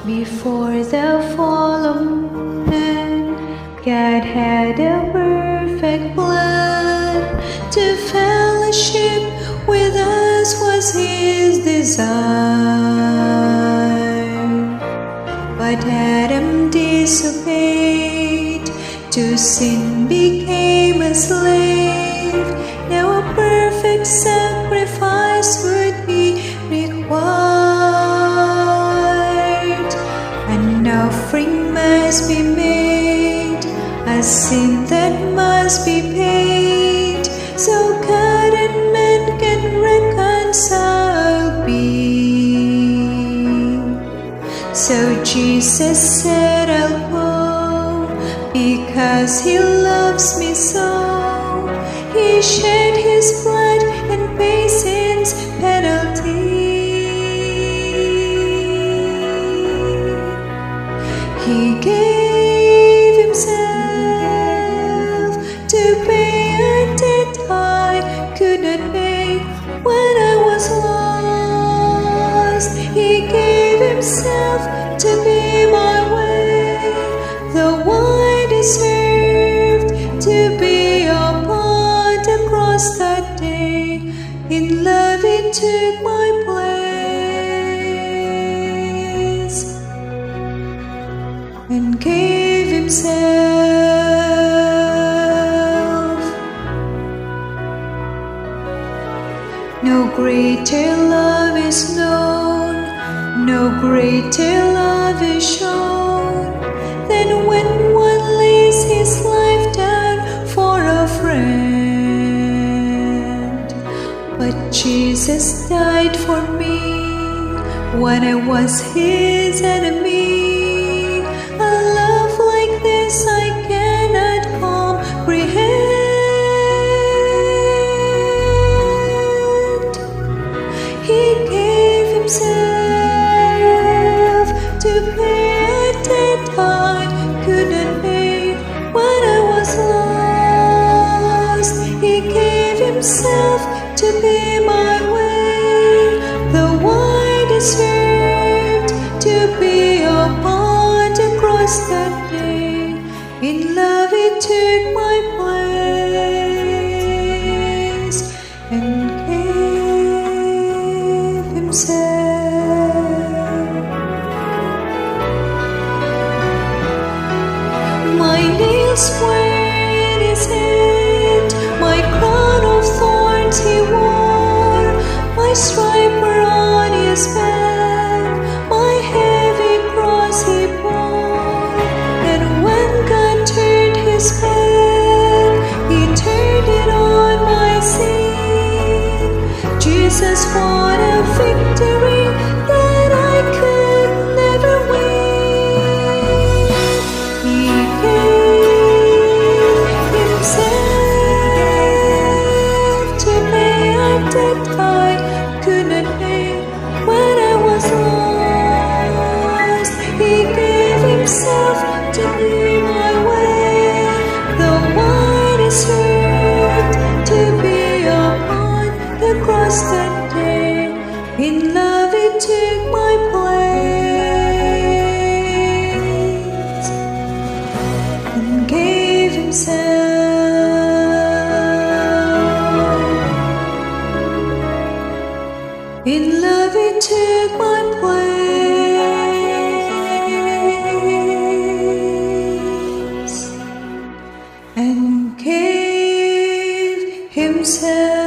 Before the fall of man, God had a perfect plan. To fellowship with us was His desire. But Adam disobeyed, to sin became a slave. Now a perfect sacrifice would be required. An offering must be made, a sin that must be paid, so God and man can reconcile be. So Jesus said, I'll go, because He loves me so. He shed His blood and paid sin's penalty. He gave Himself to pay a debt I could not pay when I was lost. He gave Himself to be my way, though I deserved to be upon the cross that day. In love He took my place and gave Himself. No greater love is known, no greater love is shown, than when one lays his life down for a friend. But Jesus died for me when I was His enemy. A love like this I cannot comprehend. He gave Himself to pay a debt I could not pay when I was lost. He gave Himself to be my way, though I deserved to be upon the cross that day. In love He took my place and gave Himself. My nails were in His hand, my crown of thorns He wore, my stripes were on His back, my heavy cross He bore. And when God turned His back, He turned it on my sin. Jesus won a victory that I could never win. He gave Himself to pay a debt I could not pay when I was lost. He gave Himself to be my way, though I deserved to be upon the cross that day. In love He took my place and gave Himself. In love He took my place and gave Himself.